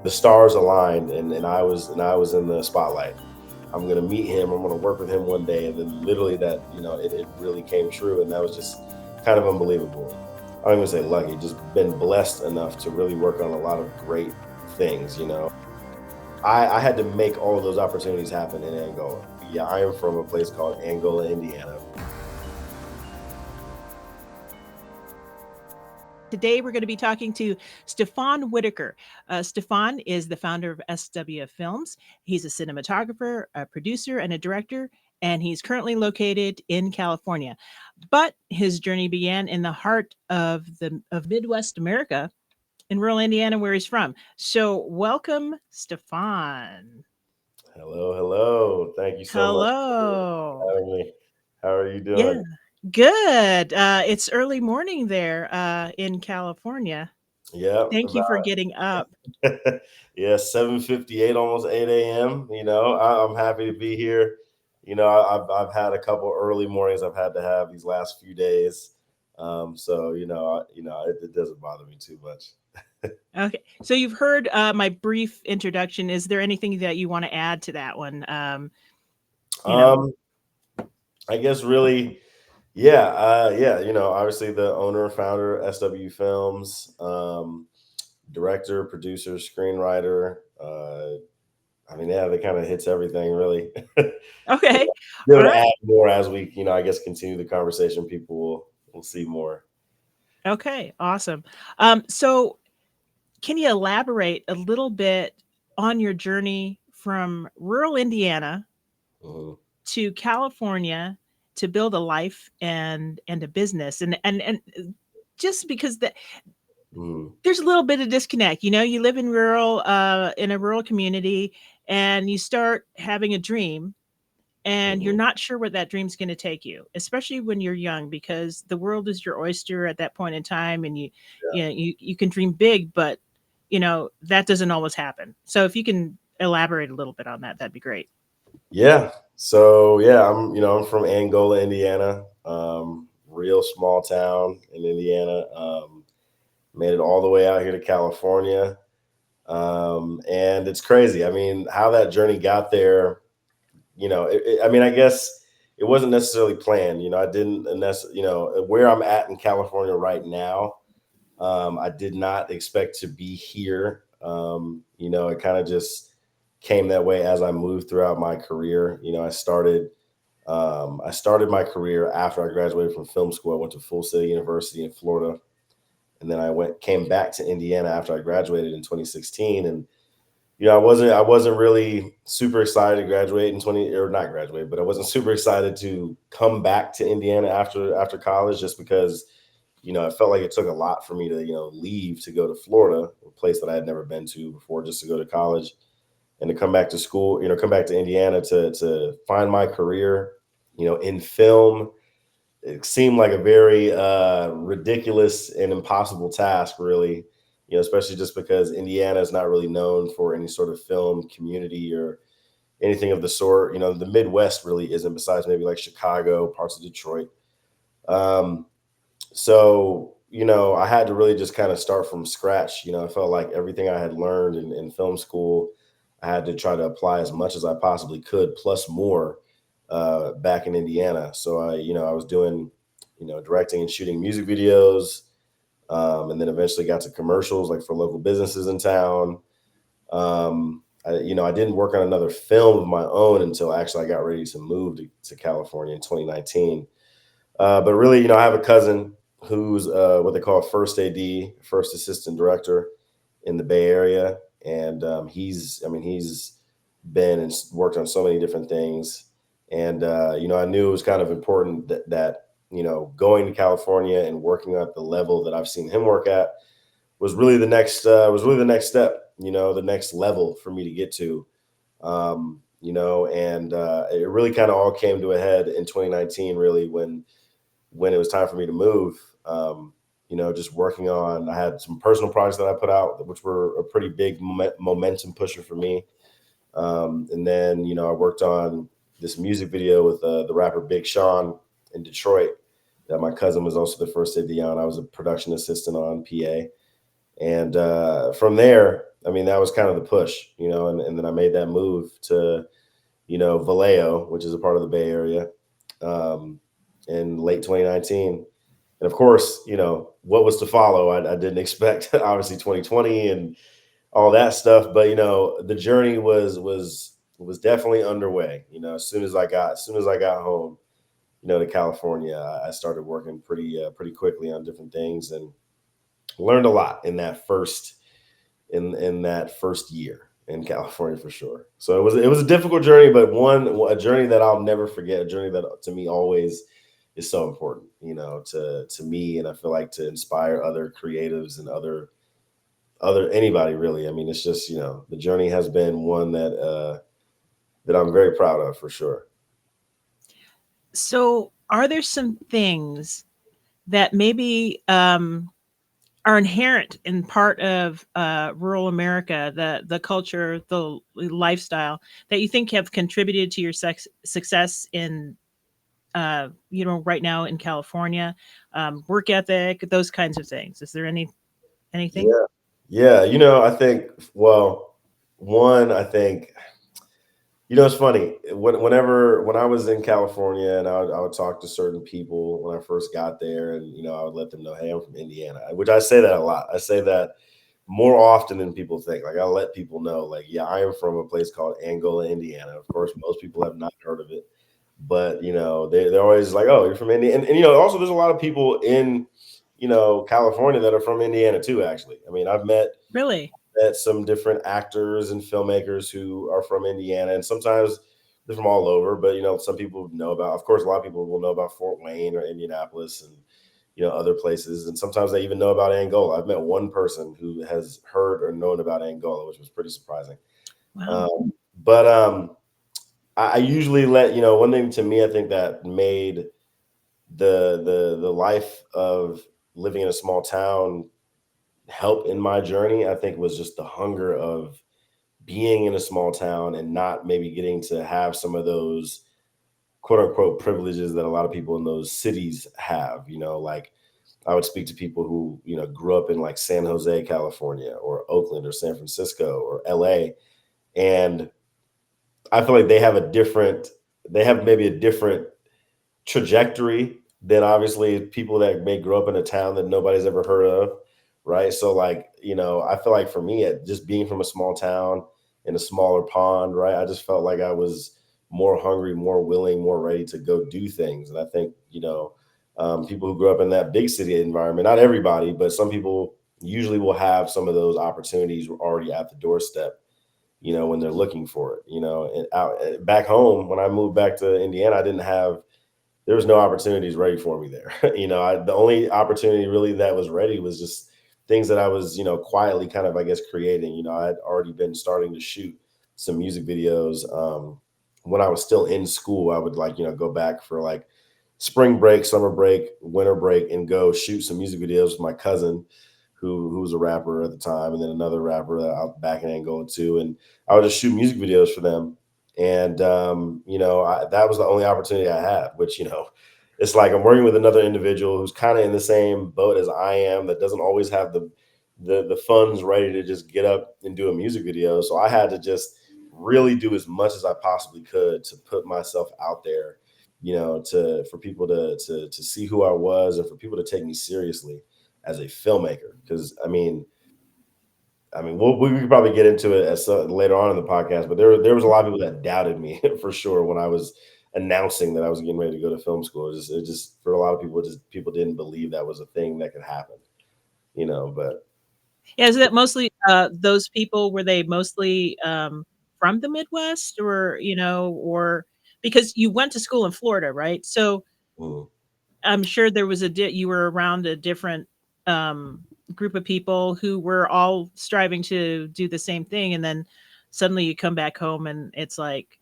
the stars aligned, and I was in the spotlight. I'm gonna meet him. I'm gonna work with him one day, and then literally that, it really came true, and that was just kind of unbelievable. I don't even say lucky, just been blessed enough to really work on a lot of great things. I had to make all of those opportunities happen in Angola. Yeah, I am from a place called Angola, Indiana. Today, we're going to be talking to Stefon Whitaker. Stefon is the founder of SW Films. He's a cinematographer, a producer, and a director, and he's currently located in California. But his journey began in the heart of Midwest America, in rural Indiana, where he's from. So, welcome, Stefon. Hello, hello. Thank you so much Hello. for having me. How are you Yeah, doing? good. It's early morning there in California. Yep, Thank you for getting up. yeah, 7:58, almost 8 a.m. I'm happy to be here. I've had a couple early mornings I've had to have these last few days. So it doesn't bother me too much. Okay. So you've heard my brief introduction. Is there anything that you want to add to that one? You know, Um, I guess really, yeah, yeah. Obviously the owner, founder, SW Films, director, producer, screenwriter. I mean, yeah, that kind of hits everything really. okay. Be able All to right. add more as we, I guess, continue the conversation. People will see more. Okay. Awesome. So can you elaborate a little bit on your journey from rural Indiana Mhm. to California to build a life and a business and just because Mhm. there's a little bit of disconnect. You live in a rural community and you start having a dream and you're Mhm. not sure where that dream's going to take you, especially when you're young, because the world is your oyster at that point in time, and you can dream big, but that doesn't always happen. So if you can elaborate a little bit on that, that'd be great. Yeah. So yeah, I'm from Angola, Indiana. Real small town in Indiana. Made it all the way out here to California. And it's crazy. I mean, how that journey got there, I mean, I guess it wasn't necessarily planned. I didn't where I'm at in California right now. I did not expect to be here. It kind of just came that way as I moved throughout my career. I started my career after I graduated from film school. I went to Full Sail University in Florida, and then came back to Indiana after I graduated in 2016. And I wasn't really super excited to graduate in 20, or not graduate, but I wasn't super excited to come back to Indiana after college, just because it felt like it took a lot for me to leave to go to Florida, a place that I had never been to before, just to go to college and to come back to school, come back to Indiana to find my career, in film. It seemed like a very ridiculous and impossible task, really. Especially just because Indiana is not really known for any sort of film community or anything of the sort. The Midwest really isn't, besides maybe like Chicago, parts of Detroit. Um, so I had to really just kind of start from scratch. I felt like everything I had learned in film school, I had to try to apply as much as I possibly could, plus more, back in Indiana. So I was doing, directing and shooting music videos, and then eventually got to commercials like for local businesses in town. I didn't work on another film of my own until actually I got ready to move to California in 2019. But really, I have a cousin who's what they call first AD, first assistant director in the Bay Area, and he's been and worked on so many different things. And I knew it was kind of important that going to California and working at the level that I've seen him work at was really the next step, the next level for me to get to. And it really kind of all came to a head in 2019, really, when it was time for me to move. Just working on, I had some personal projects that I put out, which were a pretty big momentum pusher for me. And then, I worked on this music video with the rapper Big Sean in Detroit that my cousin was also the first AD on. I was a production assistant on PA. And from there, I mean, that was kind of the push, and then I made that move to, Vallejo, which is a part of the Bay Area, um, in late 2019. And of course, what was to follow, I didn't expect, obviously 2020 and all that stuff, but the journey was definitely underway. As soon as I got home, to California, I started working pretty quickly on different things and learned a lot in that first year in California for sure. So it was a difficult journey, but a journey that I'll never forget. A journey that to me always is so important, to me, and I feel like to inspire other creatives and other anybody really. I mean, it's just the journey has been one that I'm very proud of for sure. So, are there some things that maybe are inherent in part of rural America, the culture, the lifestyle that you think have contributed to your success in right now in California, work ethic, those kinds of things? Is there anything? Yeah, yeah. I think, well, one, I think, it's funny. When I was in California, and I would talk to certain people when I first got there, and I would let them know, hey, I'm from Indiana, which I say that a lot. I say that more often than people think. Like, I let people know, like, yeah, I am from a place called Angola, Indiana. Of course, most people have not heard of it, but they're always like, oh, you're from Indiana, and also there's a lot of people in California that are from Indiana too. Actually, I mean, I've met Really? some different actors and filmmakers who are from Indiana, and sometimes they're from all over. But some people know about. Of course, a lot of people will know about Fort Wayne or Indianapolis, and other places, and sometimes they even know about Angola. I've met one person who has heard or known about Angola, which was pretty surprising. Wow. But I usually let one thing to me. I think that made the life of living in a small town help in my journey. I think was just the hunger of being in a small town and not maybe getting to have some of those quote unquote privileges that a lot of people in those cities have. Like, I would speak to people who, grew up in like San Jose, California, or Oakland, or San Francisco, or LA. And I feel like they have maybe a different trajectory than obviously people that may grow up in a town that nobody's ever heard of, right? So, like, I feel like for me, just being from a small town in a smaller pond, right? I just felt like I was more hungry, more willing, more ready to go do things. And I think people who grew up in that big city environment, not everybody, but some people usually will have some of those opportunities already at the doorstep. When they're looking for it, and back home, when I moved back to Indiana, I didn't have there was no opportunities ready for me there. The only opportunity really that was ready was just things that I was, quietly kind of, I guess, creating. I'd already been starting to shoot some music videos. When I was still in school, I would like, go back for like spring break, summer break, winter break, and go shoot some music videos with my cousin, who was a rapper at the time, and then another rapper that out back in Angola too. And I would just shoot music videos for them. And that was the only opportunity I had. Which it's like I'm working with another individual who's kind of in the same boat as I am, that doesn't always have the funds ready to just get up and do a music video. So I had to just really do as much as I possibly could to put myself out there, to for people to see who I was, and for people to take me seriously as a filmmaker. Because we could probably get into it later on in the podcast, but there was a lot of people that doubted me for sure when I was announcing that I was getting ready to go to film school. It just for a lot of people, just people didn't believe that was a thing that could happen. But Yeah, is that mostly those people? Were they mostly from the Midwest, or or because you went to school in Florida, right? So mm, I'm sure there was you were around a different um, group of people who were all striving to do the same thing, and then suddenly you come back home and it's like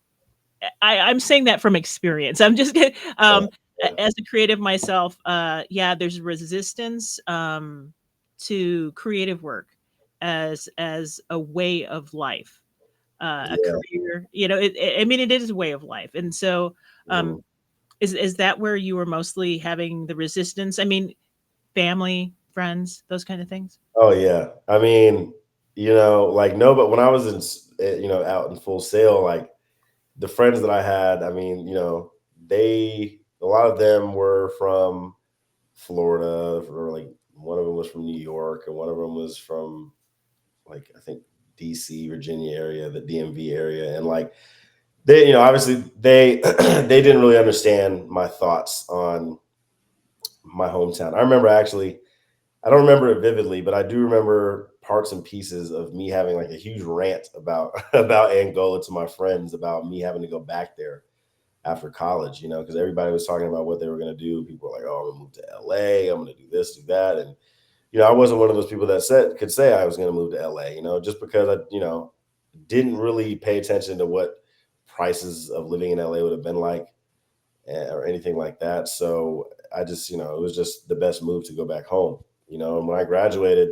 I'm saying that from experience. I'm just yeah, yeah, as a creative myself. Yeah, there's resistance to creative work as a way of life, a yeah, career. I mean, it is a way of life, and so mm. um, is that where you were mostly having the resistance? I mean, family, friends, those kind of things? Oh yeah. like no, but when I was out in Full Sail, like the friends that I had, I mean, a lot of them were from Florida, or like one of them was from New York, and one of them was from like I think DC, Virginia area, the DMV area, and like they, obviously they they didn't really understand my thoughts on my hometown. I remember actually, I don't remember it vividly, but I do remember parts and pieces of me having like a huge rant about about Angola to my friends about me having to go back there after college, because everybody was talking about what they were going to do. People were like, "Oh, I'm going to move to LA. I'm going to do this, do that," and I wasn't one of those people that could say I was going to move to LA, just because I, didn't really pay attention to what prices of living in LA would have been like, or anything like that. So I just, it was just the best move to go back home, And when I graduated,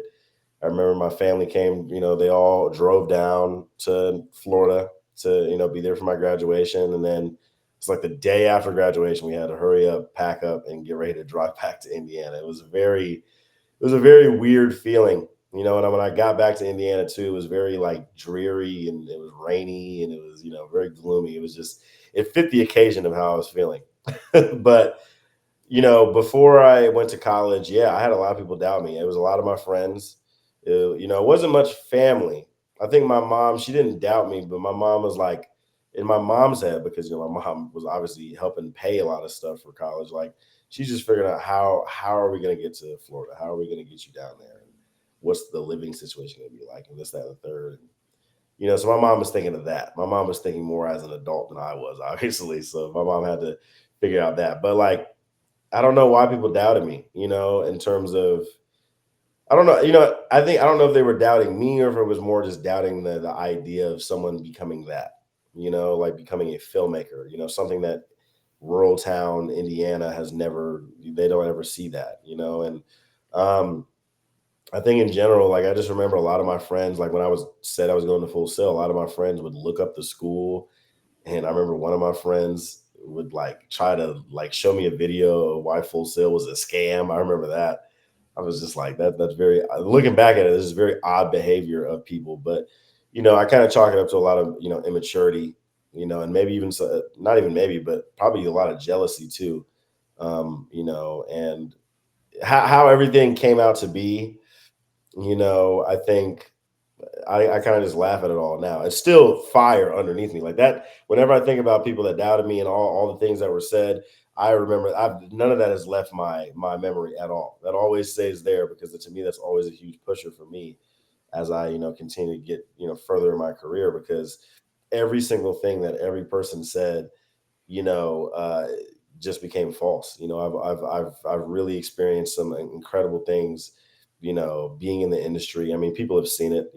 I remember my family came, they all drove down to Florida to, be there for my graduation. And then it's like the day after graduation, we had to hurry up, pack up, and get ready to drive back to Indiana. It was a very weird feeling, And when I got back to Indiana too, it was very like dreary, and it was rainy, and it was, very gloomy. It was just, it fit the occasion of how I was feeling. But before I went to college, yeah, I had a lot of people doubt me. It was a lot of my friends. It wasn't much family. I think my mom, she didn't doubt me, but my mom was like, in my mom's head, because my mom was obviously helping pay a lot of stuff for college. Like she's just figuring out how are we going to get to Florida? How are we going to get you down there? And what's the living situation going to be like? And this, that, and the third. And, so my mom was thinking of that. My mom was thinking more as an adult than I was, obviously. So my mom had to figure out that. But like I don't know why people doubted me, in terms of I don't know, I don't know if they were doubting me or if it was more just doubting the idea of someone becoming that, like becoming a filmmaker, something that rural town Indiana has never they don't ever see that, and um I think in general, like I just remember a lot of my friends, like when I was said I was going to Full Sail, a lot of my friends would look up the school. And I remember one of my friends would like try to like show me a video of why Full Sail was a scam. I remember that. I was just like that's very looking back at it, this is very odd behavior of people. But I kind of chalk it up to a lot of immaturity, and maybe even not even maybe, but probably a lot of jealousy too. And how everything came out to be, I think I kind of just laugh at it all now. It's still fire underneath me like that. Whenever I think about people that doubted me and all the things that were said, I remember none of that has left my memory at all. That always stays there because to me that's always a huge pusher for me as I continue to get further in my career, because every single thing that every person said, you know, uh, just became false. I've really experienced some incredible things, being in the industry. I mean, people have seen it.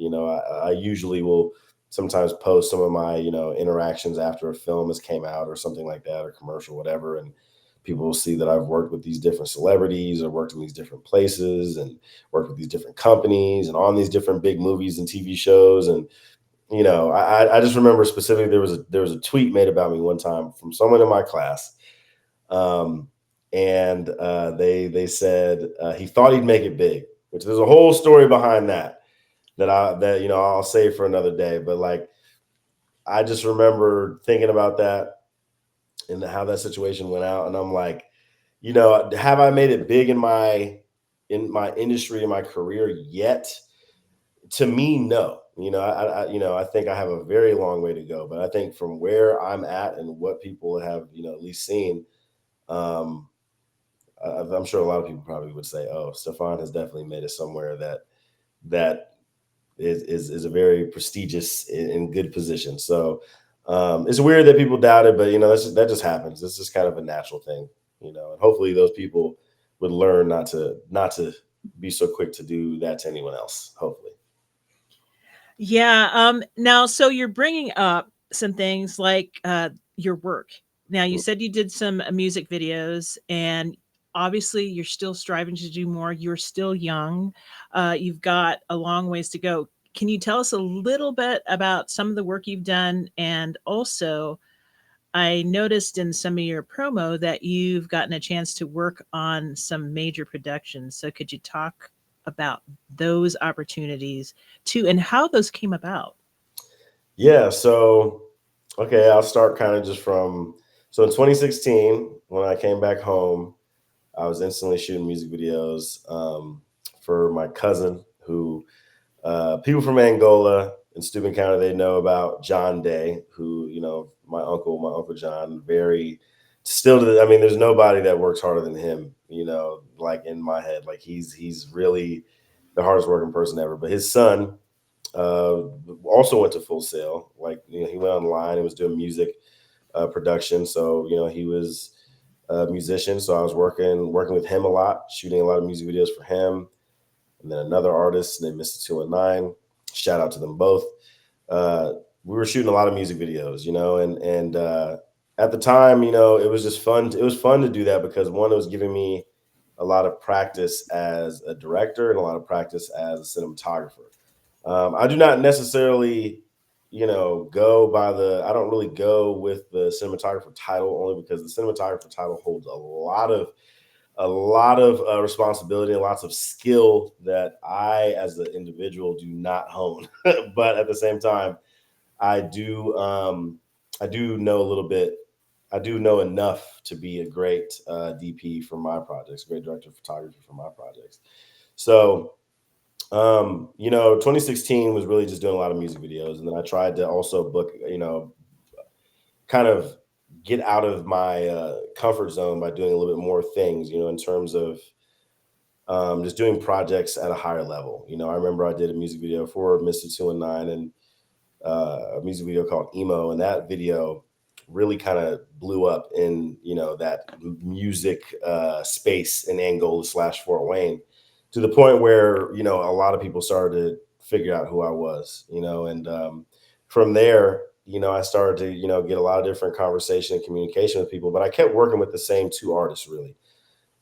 I usually will sometimes post some of my, interactions after a film has came out or something like that, or commercial, whatever, and people will see that I've worked with these different celebrities or worked in these different places and worked with these different companies and on these different big movies and TV shows. And I just remember specifically there was a tweet made about me one time from someone in my class, um, and they said he thought he'd make it big, which there's a whole story behind that that I'll save for another day. But like I just remember thinking about that and how that situation went out, and I'm like, have I made it big in my industry, in my career yet? To me, no. I think I have a very long way to go, but I think from where I'm at and what people have, at least seen, um, I'm sure a lot of people probably would say, "Oh, Stefon has definitely made it somewhere that is a very prestigious and good position." So it's weird that people doubt it, but that just happens. It's just kind of a natural thing, And hopefully, those people would learn not to be so quick to do that to anyone else. Hopefully. Yeah. Now, so you're bringing up some things like your work. Now, you said you did some music videos, and obviously, you're still striving to do more. You're still young. You've got a long ways to go. Can you tell us a little bit about some of the work you've done? And also, I noticed in some of your promo that you've gotten a chance to work on some major productions. So, could you talk about those opportunities too, and how those came about. Yeah. So, okay, I'll start kind of just from, so in 2016, when I came back home, I was instantly shooting music videos for my cousin, who people from Angola and Steuben County, they know about John Day, who, my Uncle John, very still to I mean, there's nobody that works harder than him, like in my head. Like he's really the hardest working person ever. But his son uh, also went to Full Sail. Like, he went online and was doing music production. So, he was a musician. So I was working with him a lot, shooting a lot of music videos for him. And then another artist named Mr. 219. Shout out to them both. Uh, we were shooting a lot of music videos, and at the time, it was just fun. It was fun to do that because one, it was giving me a lot of practice as a director and a lot of practice as a cinematographer. I do not necessarily, go by I don't really go with the cinematographer title, only because the cinematographer title holds a lot of responsibility and lots of skill that I, as an individual, do not hone. But at the same time, I do um, I do know a little bit. I do know enough to be a great DP for my projects, great director of photography for my projects. So 2016 was really just doing a lot of music videos, and then I tried to also book, kind of get out of my comfort zone by doing a little bit more things, in terms of just doing projects at a higher level. I remember I did a music video for Mr. 219 and a music video called Emo, and that video really kind of blew up in that music space in Angola / Fort Wayne, to the point where a lot of people started to figure out who I was, and from there, I started to get a lot of different conversation and communication with people, but I kept working with the same two artists really,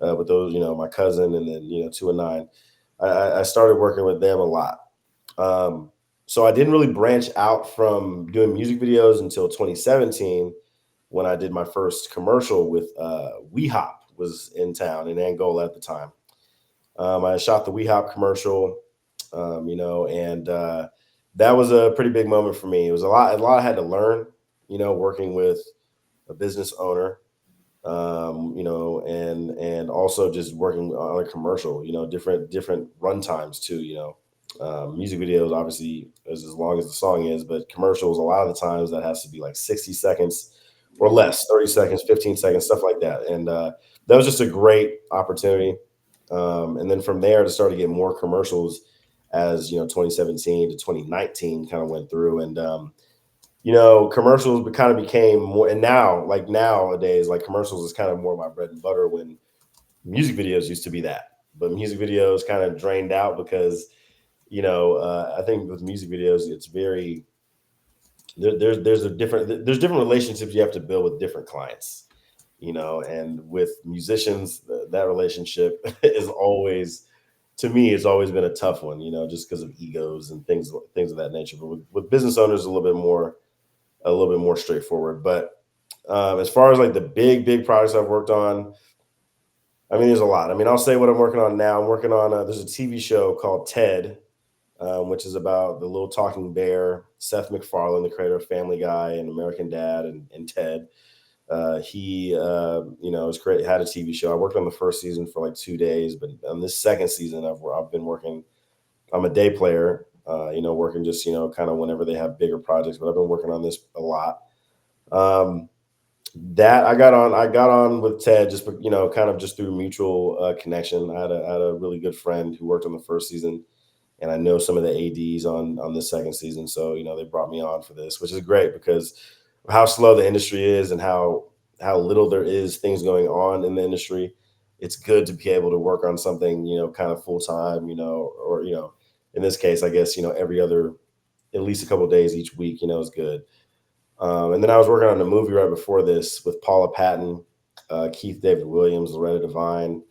with those, my cousin and then 2 and 9. I started working with them a lot. Um, so I didn't really branch out from doing music videos until 2017, when I did my first commercial with We Hop was in town in Angola at the time. I shot the We Hop commercial, and that was a pretty big moment for me. It was a lot I had to learn, working with a business owner, and also just working on a commercial, different run times too, music videos obviously is as long as the song is, but commercials a lot of the times that has to be like 60 seconds or less, 30 seconds, 15 seconds, stuff like that. And that was just a great opportunity. And then from there to start to get more commercials as 2017 to 2019 kind of went through, and commercials kind of became more, and now, like nowadays, like commercials is kind of more my bread and butter, when music videos used to be that. But music videos kind of drained out because, I think with music videos, it's very, there's different relationships you have to build with different clients, and with musicians, that relationship is always, to me, it's always been a tough one, just because of egos and things of that nature. But with business owners, a little bit more straightforward. But as far as like the big projects I've worked on, I mean, there's a lot. I mean, I'll say what I'm working on now. I'm working on there's a TV show called Ted, which is about the little talking bear, Seth MacFarlane, the creator of Family Guy and American Dad and Ted. He, had a TV show. I worked on the first season for like 2 days, but on this second season, I've been working. I'm a day player, working just kind of whenever they have bigger projects. But I've been working on this a lot. Um, that I got on with Ted just kind of just through mutual connection. I had a really good friend who worked on the first season, and I know some of the ads on the second season, so they brought me on for this, which is great because of how slow the industry is and how little there is things going on in the industry. It's good to be able to work on something kind of full time, or in this case, I guess every other, at least a couple of days each week, is good. And then I was working on a movie right before this with Paula Patton, Keith David Williams, Loretta Devine.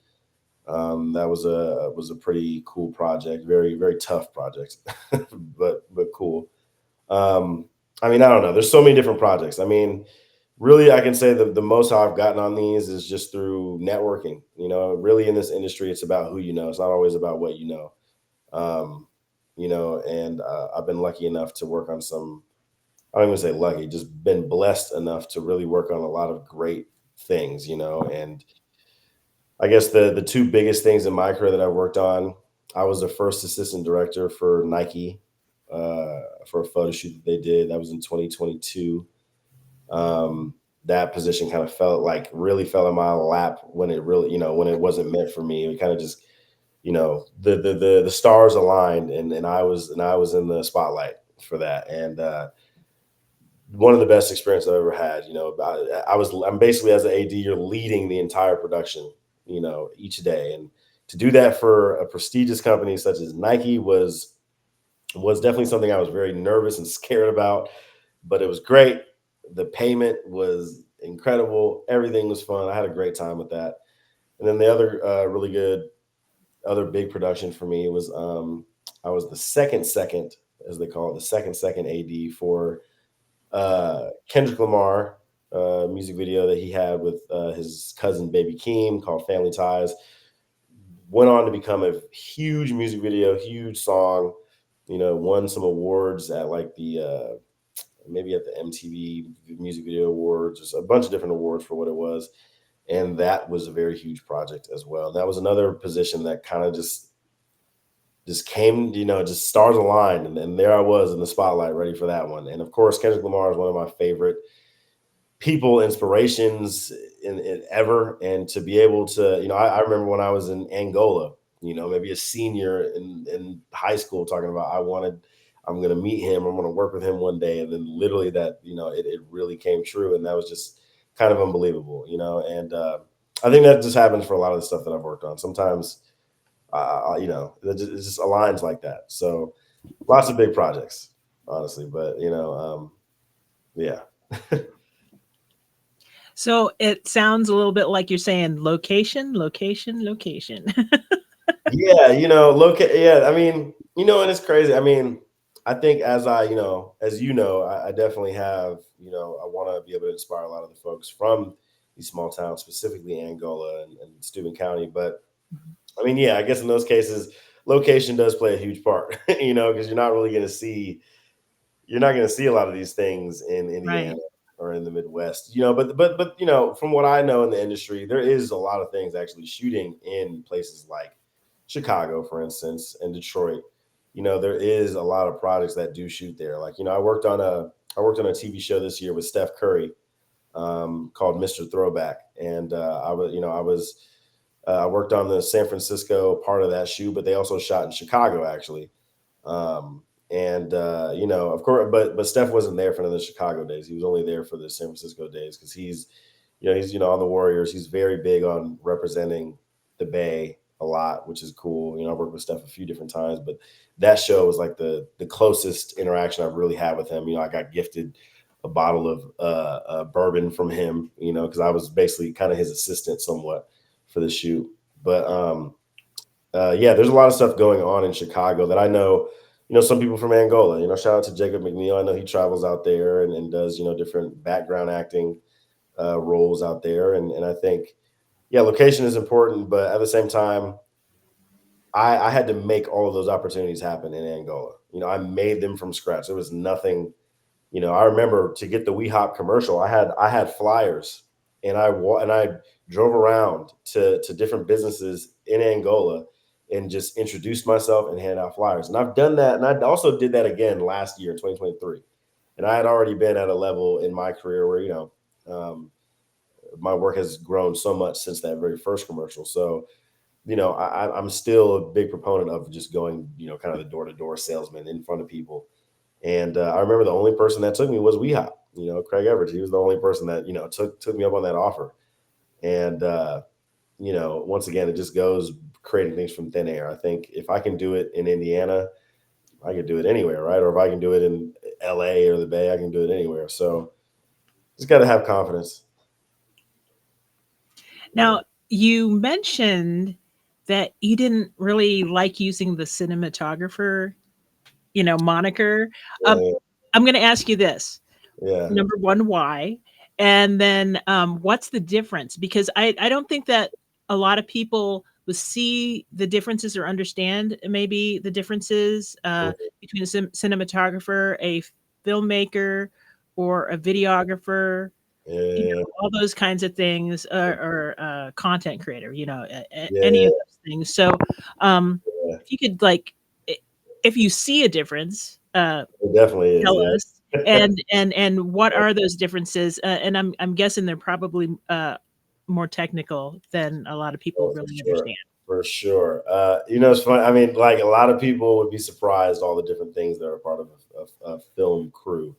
That was a pretty cool project, very very tough project, but cool. Um, I mean, I don't know. There's so many different projects. I mean, really, I can say the most I've gotten on these is just through networking. Really, in this industry, it's about who you know. It's not always about what you know. Um, and I've been lucky enough to work on some. I don't even say lucky, just been blessed enough to really work on a lot of great things, and I guess the two biggest things in my career that I worked on, I was the first assistant director for Nike for a photo shoot that they did. That was in 2022. Um, that position kind of felt like really fell in my lap when it really, when it wasn't meant for me. It kind of just, the stars aligned, and I was in the spotlight for that, and one of the best experiences I've ever had. I'm basically, as an AD, you're leading the entire production, each day, and to do that for a prestigious company such as Nike was definitely something I was very nervous and scared about, but it was great. The payment was incredible. Everything was fun. I had a great time with that. And then the other really good, other big production for me was I was the second, as they call it, the second AD for Kendrick Lamar music video that he had with his cousin Baby Keem called Family Ties. Went on to become a huge music video, huge song. Won some awards at like the maybe at the MTV Music Video Awards, just a bunch of different awards for what it was. And that was a very huge project as well. That was another position that kind of just came, just stars aligned, and there I was in the spotlight, ready for that one. And of course, Kendrick Lamar is one of my favorite people, inspirations in ever. And to be able to, I remember when I was in Angola, maybe a senior in high school, talking about I'm going to meet him, I'm going to work with him one day. And then literally that, it really came true. And that was just kind of unbelievable, and I think that just happens for a lot of the stuff that I've worked on. Sometimes, it just aligns like that. So lots of big projects, honestly, but yeah. So it sounds a little bit like you're saying location, location, location. Yeah, yeah, I mean, and it's crazy. I mean, I think as I definitely have, I want to be able to inspire a lot of the folks from these small towns, specifically Angola and Steuben County. But I mean, yeah, I guess in those cases, location does play a huge part, because you're not going to see a lot of these things in Right. Indiana or in the Midwest, but from what I know in the industry, there is a lot of things actually shooting in places like Chicago, for instance, and Detroit. There is a lot of projects that do shoot there. Like, I worked on a TV show this year with Steph Curry, called Mr. Throwback, and I worked on the San Francisco part of that shoot, but they also shot in Chicago actually. Um, and of course, but Steph wasn't there for the Chicago days. He was only there for the San Francisco days because he's on the Warriors. He's very big on representing the Bay a lot, which is cool. I've worked with Steph a few different times, but that show was like the closest interaction I've really had with him. I got gifted a bottle of bourbon from him, because I was basically kind of his assistant somewhat for the shoot. But yeah, there's a lot of stuff going on in Chicago that I know. Some people from Angola. Shout out to Jacob McNeil. I know he travels out there and does different background acting roles out there, and I think, yeah, location is important, but at the same time, I had to make all of those opportunities happen in Angola. I made them from scratch. There was nothing. I remember to get the We Hop commercial, I had flyers, and I drove around to different businesses in Angola and just introduced myself and hand out flyers. And I've done that, and I also did that again last year in 2023. And I had already been at a level in my career where my work has grown so much since that very first commercial. So I'm still a big proponent of just going, kind of the door to door salesman in front of people. And I remember the only person that took me was WeHop. Craig Everett. He was the only person that took me up on that offer. And once again, it just goes creating things from thin air. I think if I can do it in Indiana, I could do it anywhere, right? Or if I can do it in LA or the Bay, I can do it anywhere. So just got to have confidence. Yeah. Now, you mentioned that you didn't really like using the cinematographer, moniker. Um, Yeah. I'm going to ask you this. Yeah. Number one, why? And then what's the difference? Because I don't think that a lot of people see the differences or understand maybe the differences between a cinematographer, a filmmaker, or a videographer, Yeah, all those kinds of things, or content creator, any yeah, of those things. So, um, yeah. if you could like, if you see a difference, It definitely is. tell Yeah. us. And what are those differences? And I'm guessing they're probably more technical than a lot of people Oh, for really sure. understand. For sure. It's funny. I mean, like a lot of people would be surprised all the different things that are part of a film crew.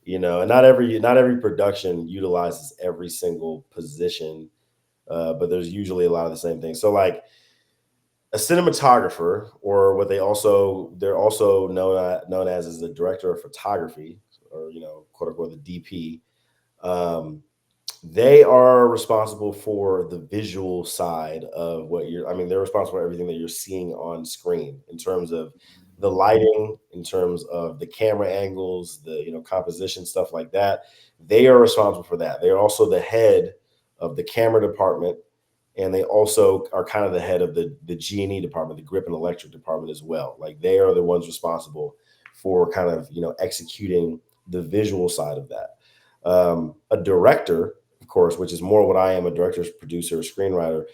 And not every production utilizes every single position, but there's usually a lot of the same things. So, like a cinematographer, or what they're also known as the director of photography, or quote unquote the DP. Um, they are responsible for the visual side of what you're. I mean, they're responsible for everything that you're seeing on screen in terms of the lighting, in terms of the camera angles, the composition, stuff like that. They are responsible for that. They are also the head of the camera department, and they also are kind of the head of the G&E department, the grip and electric department as well. Like they are the ones responsible for kind of executing the visual side of that. A director, of course, which is more what I am, a director, producer, screenwriter.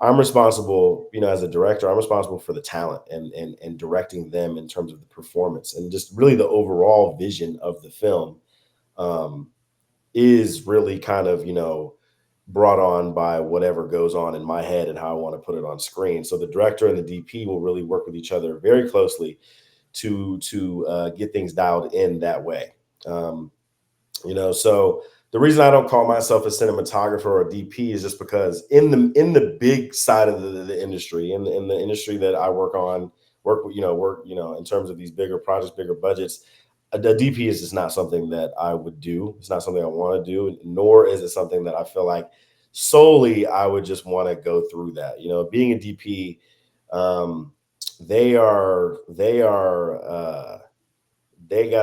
I'm responsible, as a director, I'm responsible for the talent and directing them in terms of the performance and just really the overall vision of the film. Um, is really kind of brought on by whatever goes on in my head and how I want to put it on screen. So the director and the DP will really work with each other very closely to get things dialed in that way. Um, so the reason I don't call myself a cinematographer or a DP is just because in the big side of the industry, in the industry that I work in terms of these bigger projects, bigger budgets, a DP is just not something that I would do. It's not something I want to do, nor is it something that I feel like solely I would just want to go through that. Being a DP, um, they got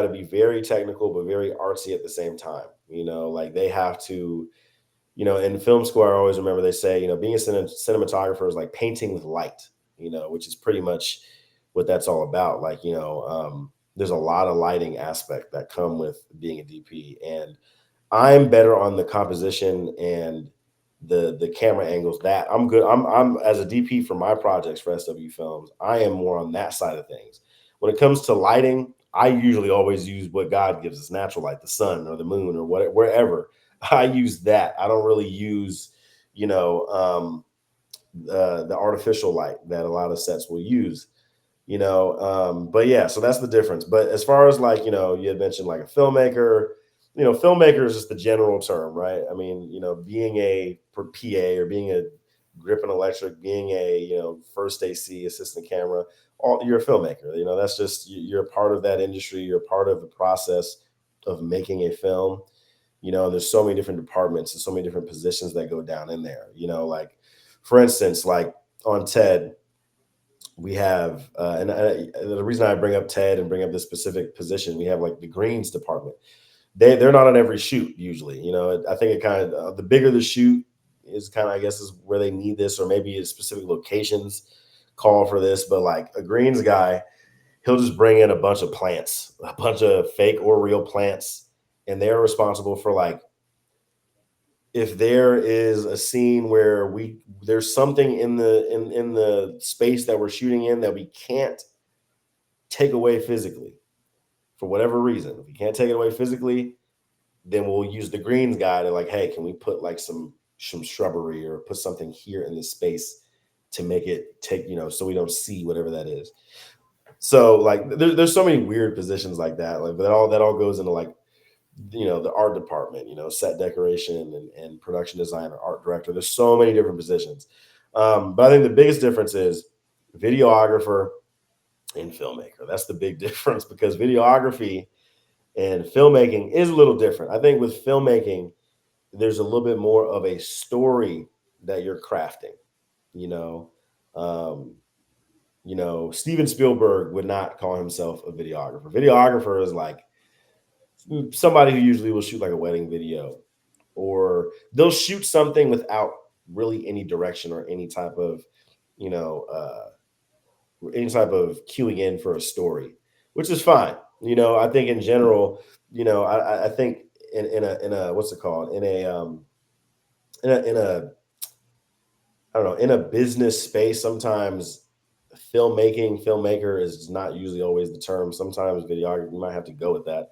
to be very technical but very artsy at the same time. Like they have to. In film school, I always remember they say, being a cinematographer is like painting with light. Which is pretty much what that's all about. Like, there's a lot of lighting aspect that come with being a DP, and I'm better on the composition and the camera angles. That I'm good. I'm as a DP for my projects for SW Films. I am more on that side of things. When it comes to lighting, I usually always use what God gives us, natural light, the sun or the moon or whatever, wherever. I use that. I don't really use, you know, the artificial light that a lot of sets will use. But yeah, so that's the difference. But as far as like, you had mentioned like a filmmaker. Filmmaker is just the general term, right? I mean, being a PA, or being a grip and electric, being a first AC, assistant camera, all you're a filmmaker. That's just you're a part of that industry. You're a part of the process of making a film. There's so many different departments and so many different positions that go down in there. Like for instance, like on TED, we have the reason I bring up TED and bring up this specific position, we have like the greens department. They're not on every shoot usually. I think it kind of the bigger the shoot is, kind of, I guess, is where they need this, or maybe specific locations call for this. But like a greens guy, he'll just bring in a bunch of plants, a bunch of fake or real plants, and they're responsible for, like, if there is a scene where there's something in the space that we're shooting in that we can't take away physically for whatever reason. If we can't take it away physically, then we'll use the greens guy to, like, hey, can we put like some shrubbery or put something here in this space to make it take, so we don't see whatever that is. So like there's so many weird positions like that. Like, but that all goes into like, the art department, set decoration and production designer, art director. There's so many different positions. But I think the biggest difference is videographer and filmmaker. That's the big difference, because videography and filmmaking is a little different. I think with filmmaking, there's a little bit more of a story that you're crafting. You know, um, Steven Spielberg would not call himself a videographer. Videographer is like somebody who usually will shoot like a wedding video, or they'll shoot something without really any direction or any type of you know, any type of queuing in for a story, which is fine. I think in general, I think in a what's it called in a I don't know, in a business space, sometimes filmmaker is not usually always the term. Sometimes videography, you might have to go with that,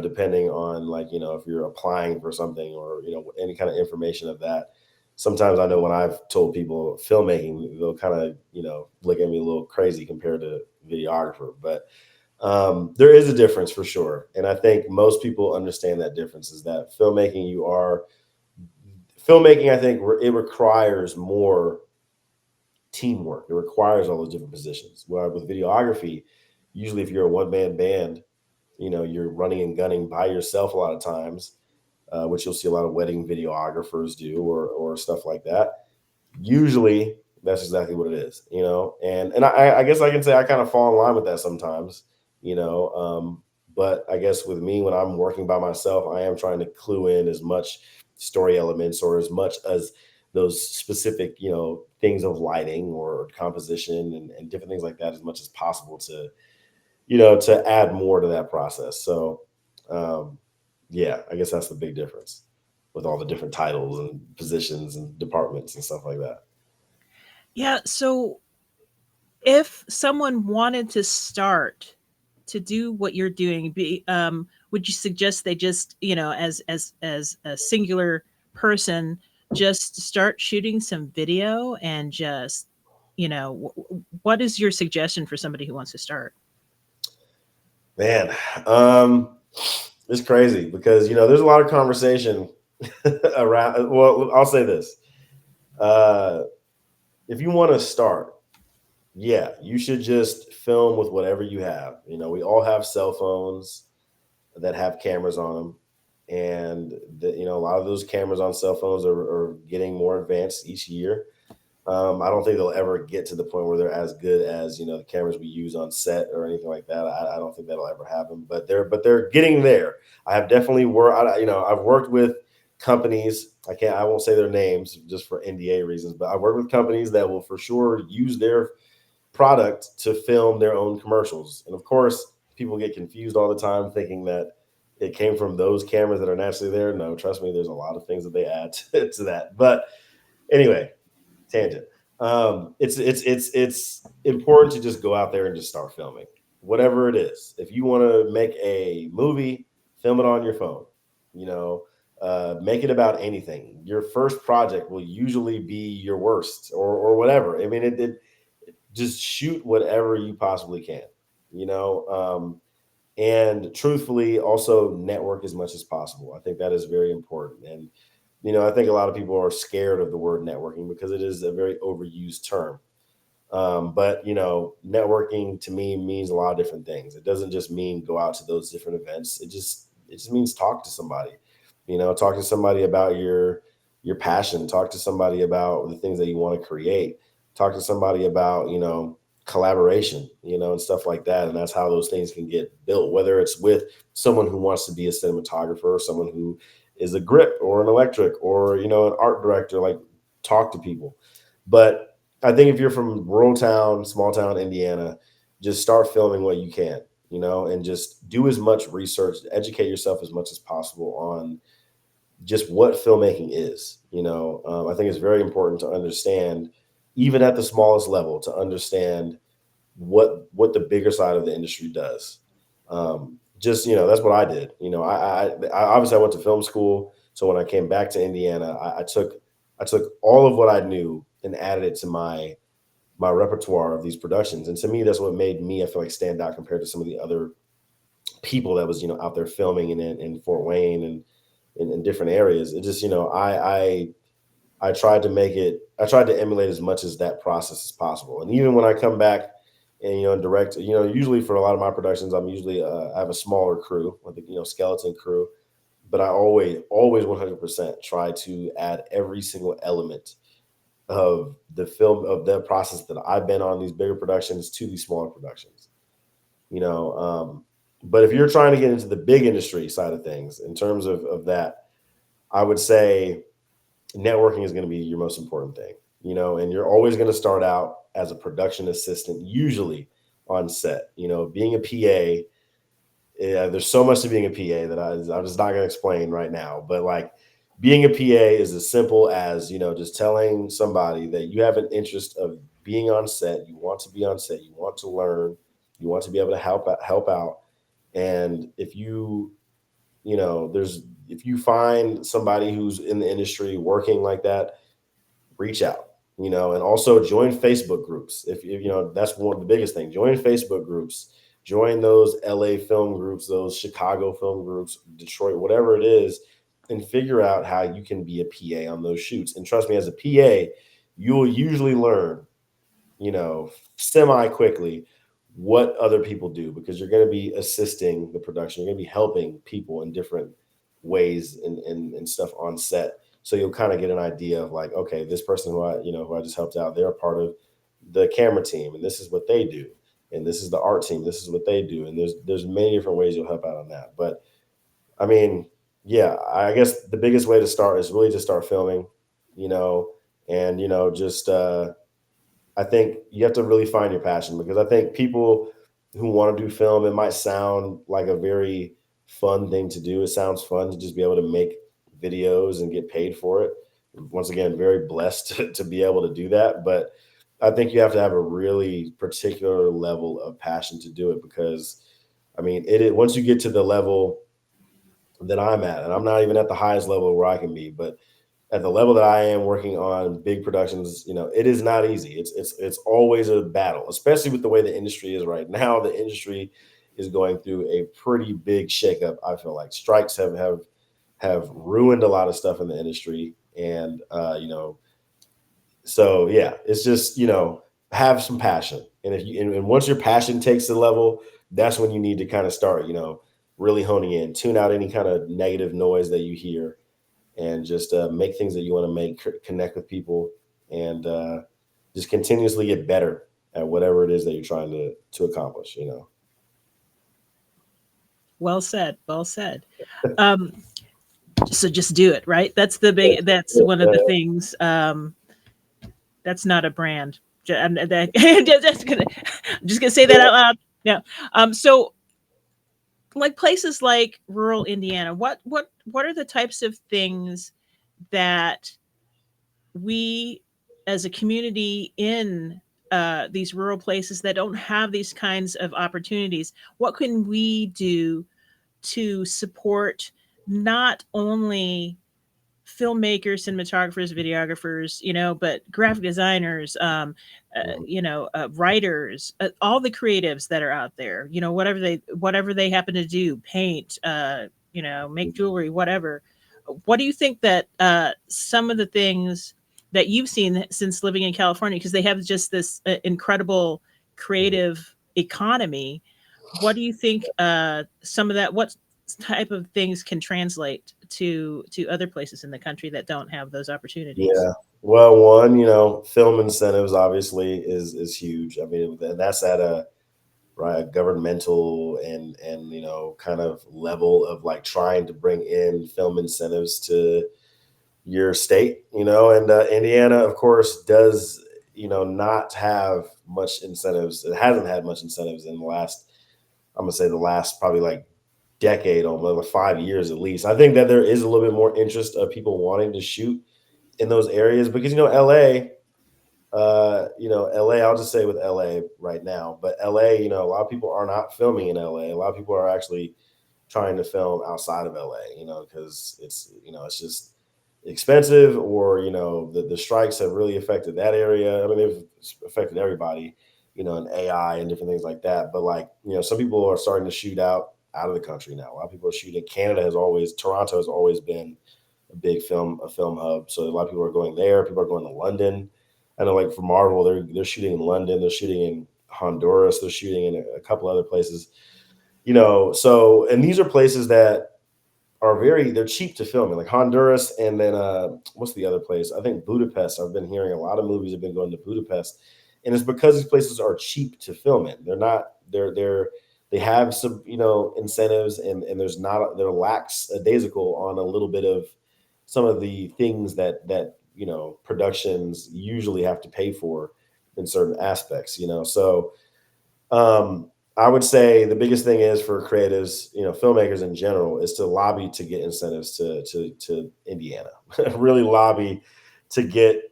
depending on, like, if you're applying for something, or, any kind of information of that. Sometimes I know when I've told people filmmaking, they'll kind of, look at me a little crazy compared to videographer. But there is a difference for sure. And I think most people understand that difference is that filmmaking, I think it requires more teamwork. It requires all those different positions. Where with videography, usually if you're a one man band, you're running and gunning by yourself a lot of times, which you'll see a lot of wedding videographers do, or stuff like that. Usually that's exactly what it is, and I guess I can say I kind of fall in line with that sometimes, you know. But I guess with me, when I'm working by myself, I am trying to clue in as much story elements, or as much as those specific, things of lighting or composition, and different things like that, as much as possible to add more to that process. So um yeah, I guess that's the big difference with all the different titles and positions and departments and stuff like that. Yeah. So if someone wanted to start to do what you're doing, would you suggest they just, as a singular person, just start shooting some video and just, what is your suggestion for somebody who wants to start? Man, um, it's crazy because there's a lot of conversation around. Well, I'll say this: uh, if you want to start, yeah, you should just film with whatever you have. We all have cell phones that have cameras on them, and a lot of those cameras on cell phones are getting more advanced each year. I don't think they'll ever get to the point where they're as good as the cameras we use on set or anything like that. I don't think that'll ever happen. But they're getting there. I have definitely worked. I've worked with companies. I won't say their names just for NDA reasons, but I've worked with companies that will for sure use their product to film their own commercials. And of course, people get confused all the time thinking that it came from those cameras that are naturally there. No, trust me, there's a lot of things that they add to that. But anyway, tangent. It's important to just go out there and just start filming, whatever it is. If you want to make a movie, film it on your phone. You know, make it about anything. Your first project will usually be your worst, or whatever. I mean, it just shoot whatever you possibly can. You know, and truthfully, also network as much as possible. I think that is very important. And I think a lot of people are scared of the word networking because it is a very overused term. But networking to me means a lot of different things. It doesn't just mean go out to those different events. It just means talk to somebody. Talk to somebody about your passion. Talk to somebody about the things that you want to create. Talk to somebody about collaboration, and stuff like that. And that's how those things can get built. Whether it's with someone who wants to be a cinematographer, or someone who is a grip or an electric, or an art director. Like, talk to people. But I think if you're from rural town, small town Indiana, just start filming what you can, and just do as much research, educate yourself as much as possible on just what filmmaking is. I think it's very important to understand, even at the smallest level, to understand what the bigger side of the industry does. Just that's what I did. I obviously I went to film school, so when I came back to Indiana, I took all of what I knew and added it to my repertoire of these productions. And to me, that's what made me, I feel like, stand out compared to some of the other people that was out there filming in Fort Wayne and in different areas. It just I tried to make it. I tried to emulate as much as that process as possible. And even when I come back and and direct, usually for a lot of my productions, I have a smaller crew, like skeleton crew, but I always 100% try to add every single element of the film, of that process that I've been on these bigger productions to these smaller productions. You know, but if you're trying to get into the big industry side of things, in terms of that, I would say networking is going to be your most important thing. and you're always going to start out as a production assistant, usually on set. Being a PA, yeah, there's so much to being a PA that I'm just not going to explain right now. But like being a PA is as simple as, just telling somebody that you have an interest of being on set, you want to be on set, you want to learn, you want to be able to help out. And if you find somebody who's in the industry working like that, reach out, and also join Facebook groups. If that's one of the biggest things. Join Facebook groups, join those LA film groups, those Chicago film groups, Detroit, whatever it is, and figure out how you can be a PA on those shoots. And trust me, as a PA, you will usually learn, semi quickly what other people do, because you're going to be assisting the production. You're going to be helping people in different ways and stuff on set. So you'll kind of get an idea of like, okay, this person who I just helped out, they're a part of the camera team, and this is what they do, and this is the art team, this is what they do, and there's many different ways you'll help out on that. But I mean, yeah, I guess the biggest way to start is really to start filming, you know, and just I think you have to really find your passion, because I think people who want to do film, it might sound like a very fun thing to do. It sounds fun to just be able to make videos and get paid for it. Once again, very blessed to be able to do that. But I think you have to have a really particular level of passion to do it, because I mean, once you get to the level that I'm at, and I'm not even at the highest level where I can be, but at the level that I am working on big productions, it is not easy. It's always a battle, especially with the way the industry is right now. The industry is going through a pretty big shakeup. I feel like strikes have ruined a lot of stuff in the industry, and so yeah, it's just have some passion, and if you and once your passion takes the level, that's when you need to kind of start really honing in, tune out any kind of negative noise that you hear, and just make things that you want to make, connect with people, and just continuously get better at whatever it is that you're trying to accomplish. Well said. Well said. Um, so just do it, right? That's the big. That's one of the things. That's not a brand. I'm just gonna say that out loud. Yeah. So like places like rural Indiana, what are the types of things that we as a community in these rural places that don't have these kinds of opportunities, what can we do to support not only filmmakers, cinematographers, videographers, but graphic designers, writers, all the creatives that are out there, whatever they happen to do, paint, make jewelry, whatever. What do you think that some of the things that you've seen since living in California, because they have just this incredible creative economy? What do you think some of that? What type of things can translate to other places in the country that don't have those opportunities? Yeah. Well, one, film incentives obviously is huge. I mean, that's at a right governmental and kind of level of like trying to bring in film incentives to your state, and Indiana, of course, does not have much incentives. It hasn't had much incentives in the last, I'm gonna say the last probably like decade, almost like 5 years at least. I think that there is a little bit more interest of people wanting to shoot in those areas, because LA, LA, I'll just say with LA right now, but LA, a lot of people are not filming in LA. A lot of people are actually trying to film outside of LA, because it's just expensive, or the strikes have really affected that area. I mean, they've affected everybody, and AI and different things like that. But like, some people are starting to shoot out of the country now. A lot of people are shooting. Toronto has always been a film hub. So a lot of people are going there. People are going to London. I know, like for Marvel, they're shooting in London. They're shooting in Honduras. They're shooting in a couple other places. So, and these are places that are they're cheap to film in, like Honduras, and then what's the other place? I think Budapest. I've been hearing a lot of movies have been going to Budapest, and it's because these places are cheap to film in. They're not. They have some incentives, and there lacks a daisical on a little bit of some of the things that productions usually have to pay for in certain aspects. So um, I would say the biggest thing is for creatives, filmmakers in general, is to lobby to get incentives to Indiana. Really lobby to get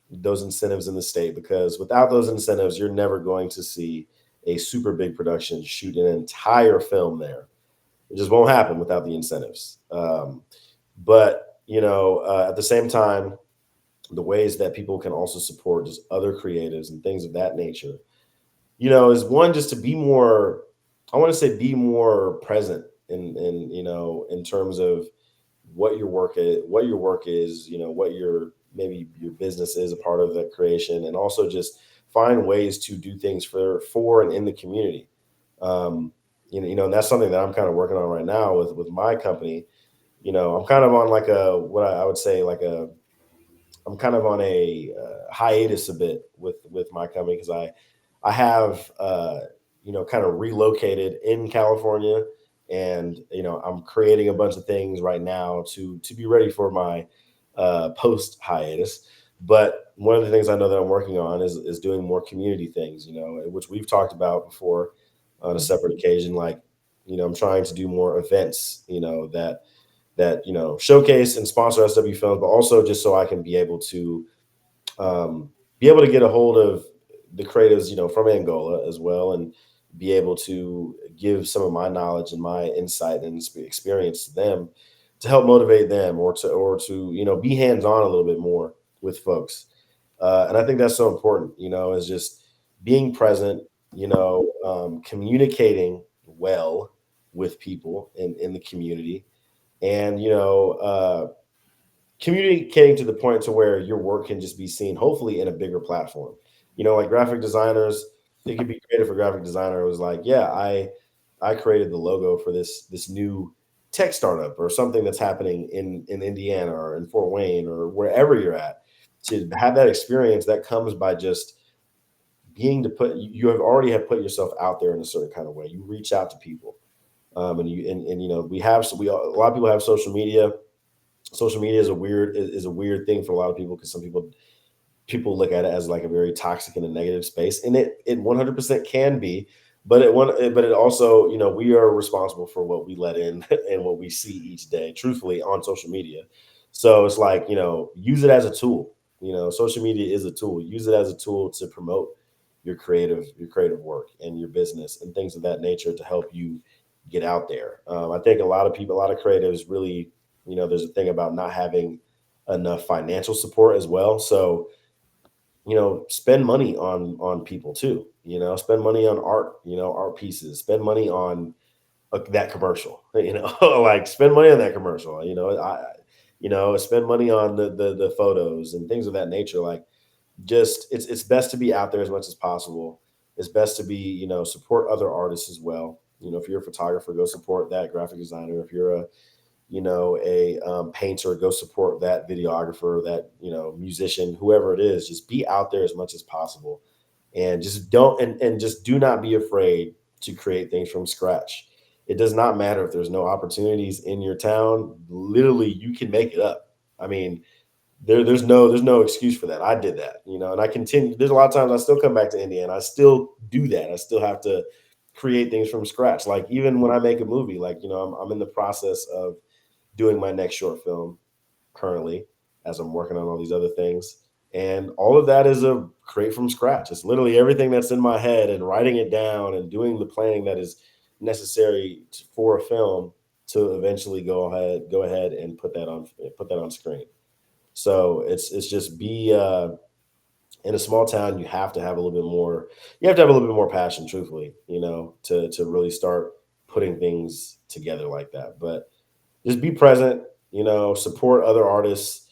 those incentives in the state, because without those incentives, you're never going to see a super big production shoot an entire film there. It just won't happen without the incentives. But at the same time, the ways that people can also support just other creatives and things of that nature, is one, just to be more, I want to say, be more present in terms of what your work is, what your maybe your business is a part of that creation, and also just find ways to do things for and in the community. Um, and that's something that I'm kind of working on right now with my company. I'm kind of on like a what I would say like a I'm kind of on a hiatus a bit with my company, because I have kind of relocated in California, and I'm creating a bunch of things right now to be ready for my post hiatus. But one of the things I know that I'm working on is doing more community things, which we've talked about before on a separate occasion. Like, I'm trying to do more events, that showcase and sponsor SW films, but also just so I can be able to get a hold of the creatives, from Angola as well, and be able to give some of my knowledge and my insight and experience to them, to help motivate them, or to be hands on a little bit more with folks. And I think that's so important, is just being present, communicating well with people in the community, and communicating to the point to where your work can just be seen, hopefully in a bigger platform. Like graphic designers, it could be creative for graphic designer. It was like, yeah, I created the logo for this new tech startup or something that's happening in Indiana or in Fort Wayne or wherever you're at. To have that experience, that comes by just being to put you have already have put yourself out there in a certain kind of way. You reach out to people, and we a lot of people have social media. Social media is a weird thing for a lot of people, because some people look at it as like a very toxic and a negative space, and it 100% can be. But it also, we are responsible for what we let in and what we see each day, truthfully, on social media. So it's like, use it as a tool. Social media is a tool. Use it as a tool to promote your creative work and your business and things of that nature, to help you get out there. I think a lot of creatives really, there's a thing about not having enough financial support as well. So, spend money on people too. Spend money on art, art pieces. Spend money on that commercial. Like, spend money on that commercial. Spend money on the photos and things of that nature. Like, just it's best to be out there as much as possible. It's best to be, support other artists as well. If you're a photographer, go support that graphic designer. If you're a painter, go support that videographer, that musician, whoever it is. Just be out there as much as possible, and just don't and just do not be afraid to create things from scratch. It does not matter if there's no opportunities in your town. Literally, you can make it up. I mean, there's no excuse for that. I did that, and I continue. There's a lot of times I still come back to India and I still do that. I still have to create things from scratch. Like, even when I make a movie, like, I'm in the process of doing my next short film currently, as I'm working on all these other things. And all of that is a create from scratch. It's literally everything that's in my head, and writing it down and doing the planning that is necessary for a film, to eventually go ahead and put that on screen. So it's just be in a small town. You have to have a little bit more passion, truthfully, to really start putting things together like that. But just be present, support other artists,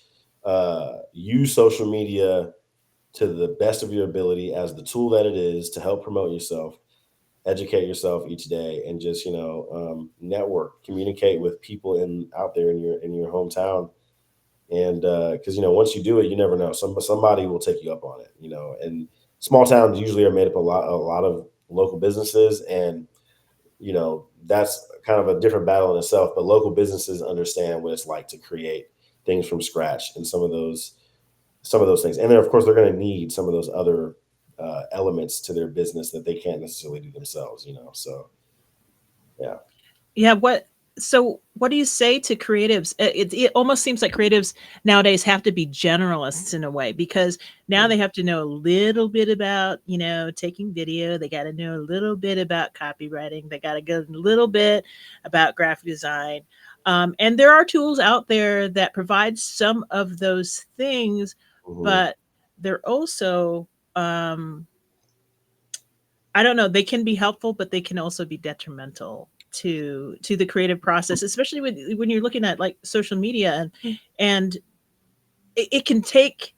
use social media to the best of your ability as the tool that it is, to help promote yourself, educate yourself each day, and just, network, communicate with people out there in your hometown. And because, once you do it, you never know, somebody will take you up on it, and small towns usually are made up a lot of local businesses. And that's kind of a different battle in itself. But local businesses understand what it's like to create things from scratch, and some of those things. And then of course they're going to need some of those other elements to their business that they can't necessarily do themselves. So yeah. Yeah, what do you say to creatives? It almost seems like creatives nowadays have to be generalists in a way, because now they have to know a little bit about, taking video, they got to know a little bit about copywriting, they got to go a little bit about graphic design. And there are tools out there that provide some of those things, Hmm. but they're also, um, I don't know, they can be helpful, but they can also be detrimental to the creative process, especially when you're looking at like social media, and it can take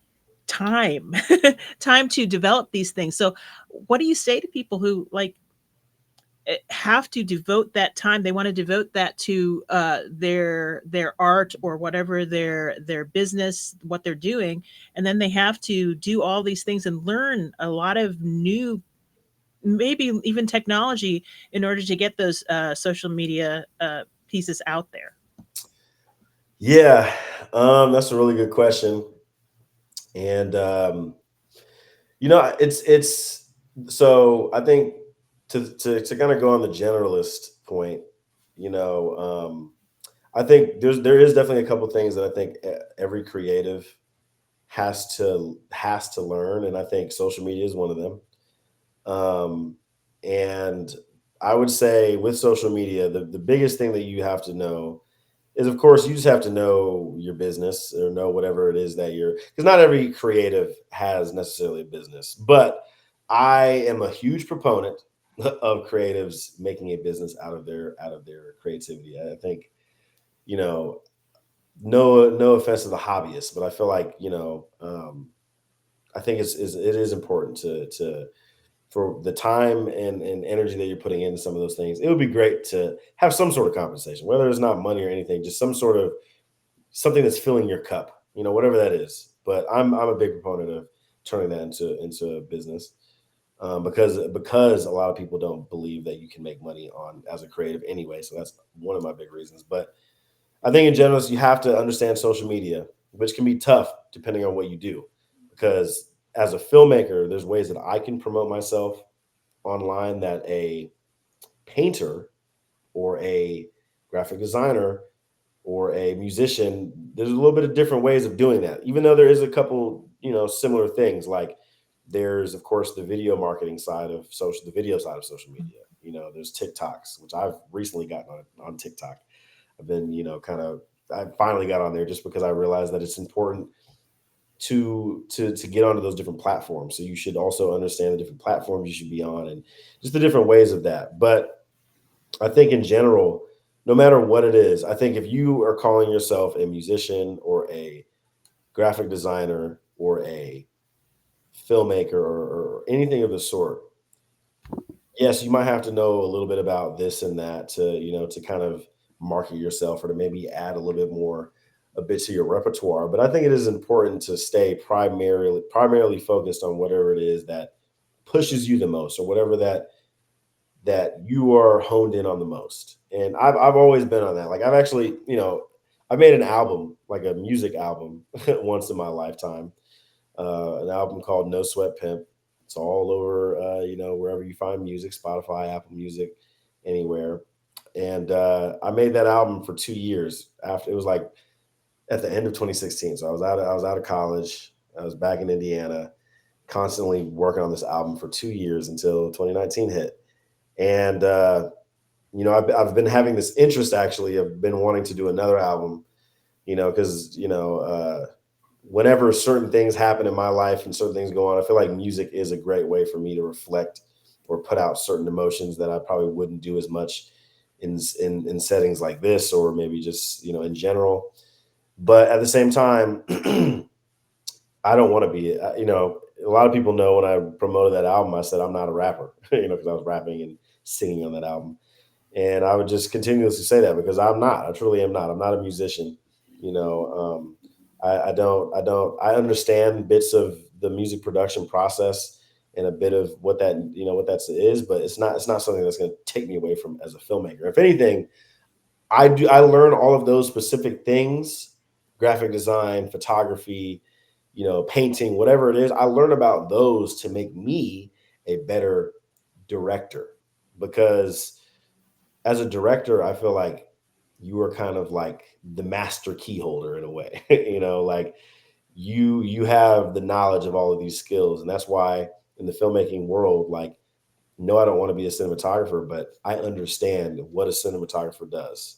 time time to develop these things. So what do you say to people who like have to devote that time, they want to devote that to their art or whatever their business, what they're doing, and then they have to do all these things and learn a lot of new, maybe even technology, in order to get those social media pieces out there? Yeah, that's a really good question. And it's so I think to kind of go on the generalist point, I think there is definitely a couple things that I think every creative has to learn, and I think social media is one of them. And I would say with social media, the biggest thing that you have to know is, of course, you just have to know your business, or know whatever it is that you're, because not every creative has necessarily a business. But I am a huge proponent of creatives making a business out of their creativity. I think, you know, no offense to the hobbyists, but I feel like, I think it is important to for the time and energy that you're putting into some of those things. It would be great to have some sort of compensation, whether it's not money or anything, just some sort of something that's filling your cup, whatever that is. But I'm a big proponent of turning that into a business, because a lot of people don't believe that you can make money on as a creative anyway. So that's one of my big reasons. But I think in general, you have to understand social media, which can be tough depending on what you do, because as a filmmaker, there's ways that I can promote myself online that a painter or a graphic designer or a musician, there's a little bit of different ways of doing that. Even though there is a couple, similar things, like there's of course the video side of social media. There's TikToks, which I've recently gotten on TikTok. I've been, I finally got on there just because I realized that it's important to get onto those different platforms. So you should also understand the different platforms you should be on, and just the different ways of that. But I think in general, no matter what it is, I think if you are calling yourself a musician or a graphic designer or a filmmaker, or anything of the sort, yes, you might have to know a little bit about this and that to kind of market yourself, or to maybe add a little bit more, a bit to your repertoire. But I think it is important to stay primarily focused on whatever it is that pushes you the most, or whatever that you are honed in on the most. And I've always been on that. Like, I've actually, I made an album, like a music album, once in my lifetime. An album called No Sweat Pimp. It's all over, wherever you find music, Spotify, Apple Music, anywhere. And I made that album for 2 years. After, it was like at the end of 2016. So I was out of college. I was back in Indiana, constantly working on this album for 2 years until 2019 hit. And I've been having this interest, actually. I've been wanting to do another album, because whenever certain things happen in my life and certain things go on, I feel like music is a great way for me to reflect or put out certain emotions that I probably wouldn't do as much in settings like this, or maybe just in general. But at the same time, I don't want to be. A lot of people know when I promoted that album, I said I'm not a rapper, because I was rapping and singing on that album. And I would just continuously say that, because I'm not. I truly am not. I'm not a musician. You know, I understand bits of the music production process, and a bit of what that is, but it's not something that's going to take me away from as a filmmaker. If anything, I learn all of those specific things graphic design, photography, painting, whatever it is. I learn about those to make me a better director, because as a director, I feel like you are kind of like the master key holder in a way. Like you have the knowledge of all of these skills, and that's why in the filmmaking world, like, no, I don't want to be a cinematographer, but I understand what a cinematographer does.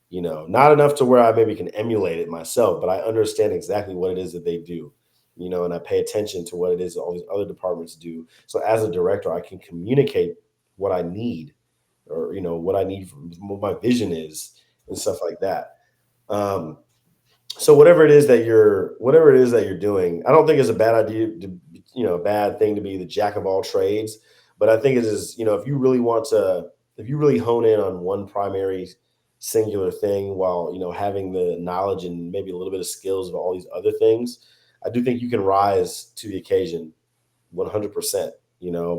Not enough to where I maybe can emulate it myself, but I understand exactly what it is that they do. And I pay attention to what it is that all these other departments do. So as a director, I can communicate what I need, or what I need, what my vision is, and stuff like that. Um, so whatever it is that you're doing, I don't think it's a bad idea to, a bad thing to be the jack of all trades. But I think it is, if you really hone in on one primary singular thing, while having the knowledge and maybe a little bit of skills of all these other things, I do think you can rise to the occasion 100%.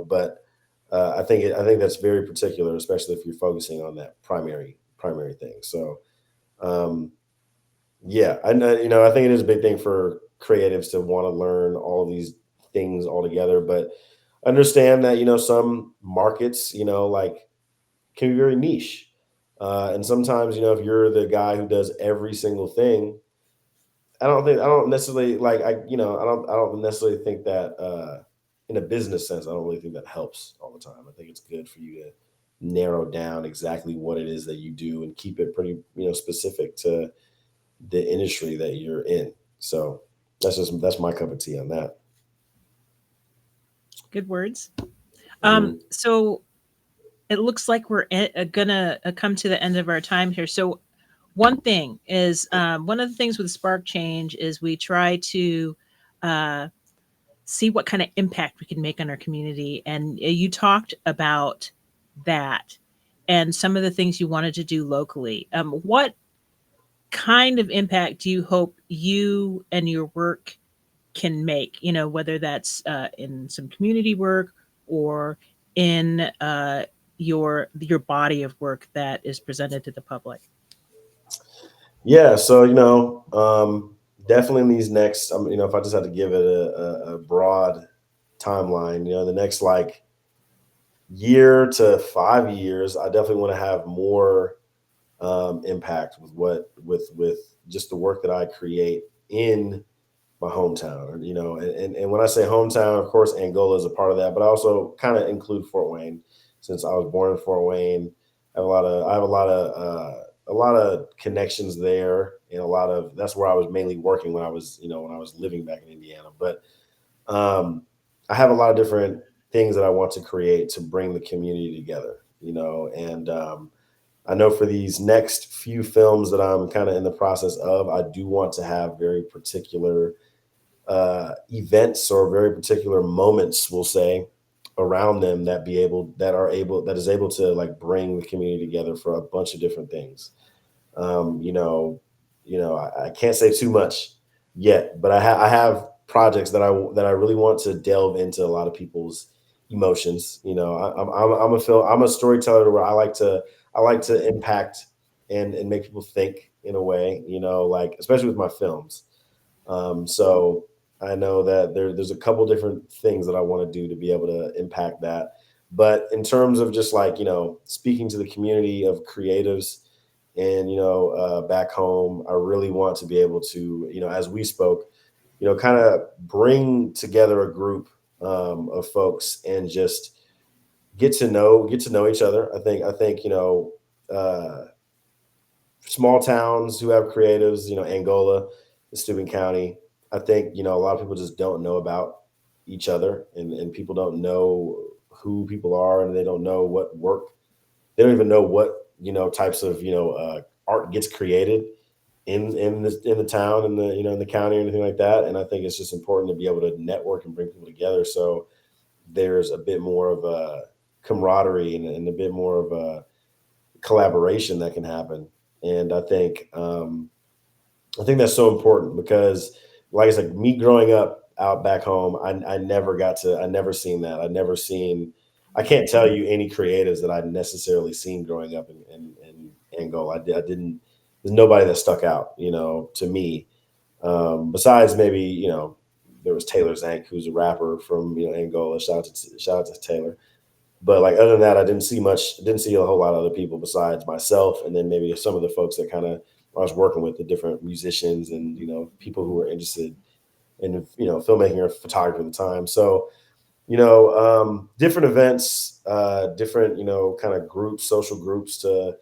But I think that's very particular, especially if you're focusing on that primary thing. So um, yeah, I know, I think it is a big thing for creatives to want to learn all of these things all together, but understand that, some markets, like, can be very niche. And sometimes, if you're the guy who does every single thing, I don't necessarily like, I don't necessarily think that, in a business sense, I don't really think that helps all the time. I think it's good for you to narrow down exactly what it is that you do and keep it pretty, specific to the industry that you're in. So that's my cup of tea on that. Good words. Mhm. So it looks like we're gonna come to the end of our time here. So one thing is, one of the things with Spark Change is we try to uh, see what kind of impact we can make on our community. And you talked about that and some of the things you wanted to do locally. What kind of impact do you hope you and your work can make? Whether that's in some community work or in your body of work that is presented to the public. Yeah. So, definitely in these next, if I just had to give it a broad timeline, the next like year to 5 years, I definitely want to have more impact with with just the work that I create in my hometown. And when I say hometown, of course, Angola is a part of that, but I also kind of include Fort Wayne, since I was born in Fort Wayne. I have a lot of connections there, and a lot of that's where I was mainly working when I was, when I was living back in Indiana. But um, I have a lot of different things that I want to create to bring the community together. And I know for these next few films that I'm kind of in the process of, I do want to have very particular events, or very particular moments, we'll say, around them, that is able to like bring the community together for a bunch of different things. um, you know, I can't say too much yet, but I have projects that I really want to delve into a lot of people's emotions. I'm a storyteller where I like to impact and make people think in a way. Like, especially with my films. So I know that there's a couple different things that I want to do to be able to impact that. But in terms of just like, speaking to the community of creatives, and back home, I really want to be able to, as we spoke, kind of bring together a group of folks, and just get to know each other. I think uh, small towns who have creatives, Angola, Steuben County. I think a lot of people just don't know about each other, and people don't know who people are, and they don't know what work. They don't even know what types of art gets created in the town, in the in the county, or anything like that. And I think it's just important to be able to network and bring people together, so there's a bit more of a camaraderie, and a bit more of a collaboration that can happen. And I think that's so important, because, like I said, me growing up out back home, I never seen that. I can't tell you any creatives that I'd necessarily seen growing up in Angola. I didn't, there's nobody that stuck out, to me. Besides maybe, there was Taylor Zank, who's a rapper from, Angola. Shout out to Taylor. But like other than that, I didn't see much. Didn't see a whole lot of other people besides myself, and then maybe some of the folks that kind of I was working with, the different musicians and people who were interested in filmmaking or photography at the time. So different events, different kind of groups, social groups to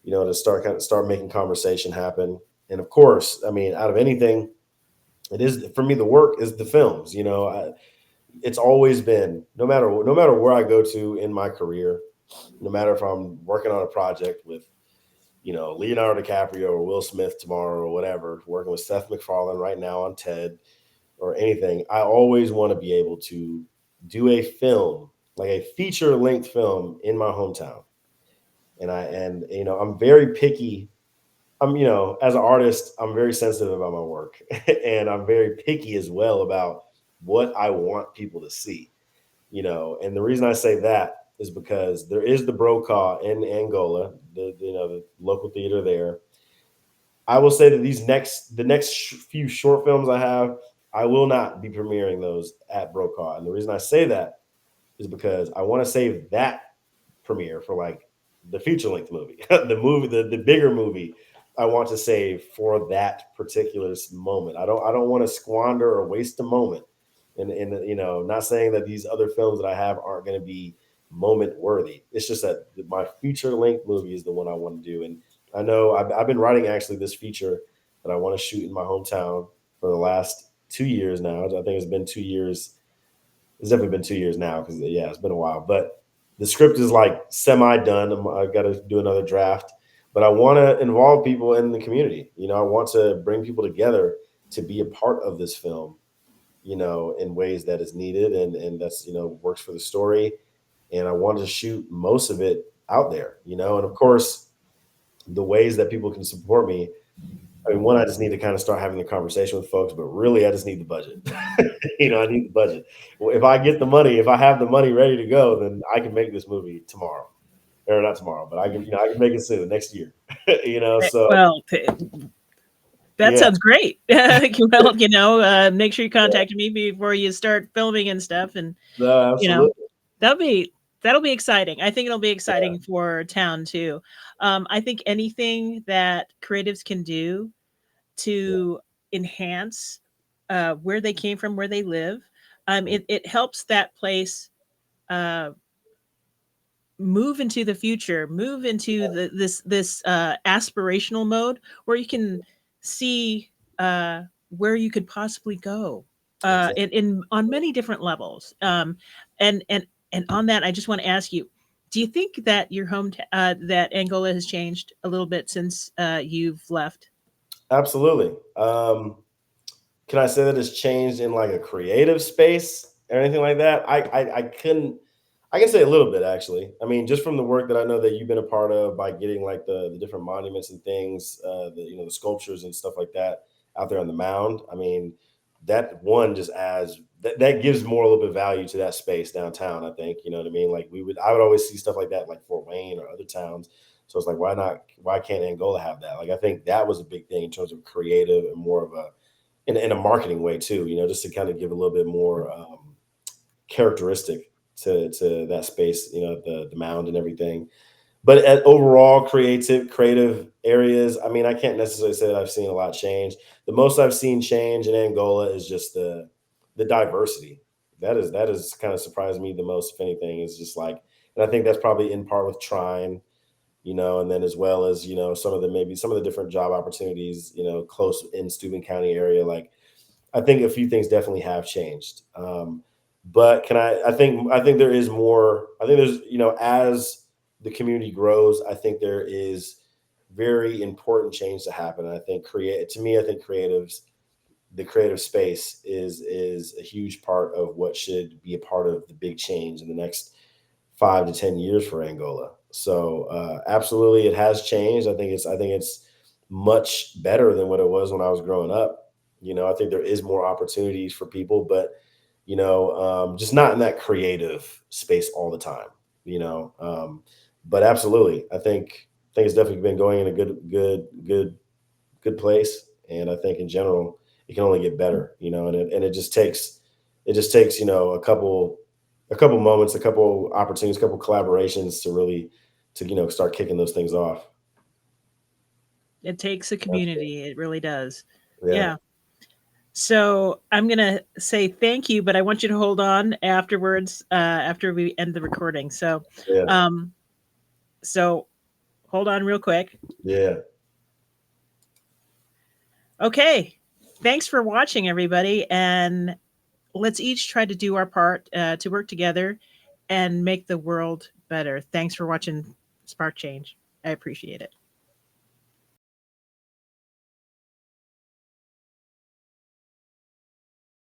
to start making conversation happen. And of course, I mean, out of anything, it is for me the work is the films. It's always been no matter where I go to in my career, no matter if I'm working on a project with Leonardo DiCaprio or Will Smith tomorrow or whatever, working with Seth MacFarlane right now on Ted or anything, I always want to be able to do a film, like a feature length film in my hometown. And I'm very picky. I'm, as an artist, I'm very sensitive about my work and I'm very picky as well about what I want people to see. And the reason I say that is because there is the Brokaw in Angola, the local theater there. I will say that the next few short films I have, I will not be premiering those at Brokaw. And the reason I say that is because I want to save that premiere for like the feature length movie, the bigger movie. I want to save for that particular moment. I don't want to squander or waste a moment. And not saying that these other films that I have aren't going to be moment worthy. It's just that my feature length movie is the one I want to do. And I know I've been writing actually this feature that I want to shoot in my hometown for the last 2 years now. I think it's been 2 years. It's definitely been 2 years now because yeah, it's been a while. But the script is like semi done. I got to do another draft, but I want to involve people in the community. I want to bring people together to be a part of this film. In ways that is needed and that's works for the story. And I want to shoot most of it out there. And of course, the ways that people can support me. I mean, one, I just need to kind of start having the conversation with folks, but really, I just need the budget. I need the budget. Well, if I get the money, if I have the money ready to go, then I can make this movie tomorrow, or not tomorrow, but I can make it soon, next year. So Well, that yeah, sounds great. Well, make sure you contact me before you start filming and stuff, and no, you know, absolutely, that'll be that'll be exciting. I think it'll be yeah, exciting for town too. I think anything that creatives can do yeah, to enhance where they came from, where they live, it helps that place uh, move into the future, move into this aspirational mode where you can see where you could possibly go exactly. in on many different levels. And and on that, I just want to ask you: do you think that your that Angola has changed a little bit since you've left? Absolutely. Can I say that it's changed in like a creative space or anything like that? I couldn't. I can say a little bit actually. I mean, just from the work that I know that you've been a part of by getting like the different monuments and things, the sculptures and stuff like that out there on the mound. I mean, that one just adds that gives more a little bit of value to that space downtown. I think you know what I mean. Like I would always see stuff like that like Fort Wayne or other towns. So it's like, why not? Why can't Angola have that? Like, I think that was a big thing in terms of creative and more of a in a marketing way too. Just to kind of give a little bit more characteristic to that space. The mound and everything. But at overall creative areas, I mean, I can't necessarily say that I've seen a lot change. The most I've seen change in Angola is just the diversity. That is kind of surprised me the most, if anything, is just like, and I think that's probably in part with trying, and then as well as maybe some of the different job opportunities, close in Steuben County area. Like, I think a few things definitely have changed. But can I think there is more. I think there's as the community grows, I think there is very important change to happen. And I think I think the creative space is a huge part of what should be a part of the big change in the next 5 to 10 years for Angola. So absolutely, it has changed. I think it's much better than what it was when I was growing up. I think there is more opportunities for people, but just not in that creative space all the time. You know, but absolutely, I think it's definitely been going in a good place, and I think in general it can only get better, and it just takes, a couple moments, a couple opportunities, a couple collaborations to really to start kicking those things off. It takes a Absolutely. community. It really does. Yeah, Yeah. So I'm gonna say thank you, but I want you to hold on afterwards, after we end the recording. yeah, Um, so hold on real quick. yeah. Okay. Thanks for watching, everybody, and let's each try to do our part to work together and make the world better. Thanks for watching Spark Change. I appreciate it.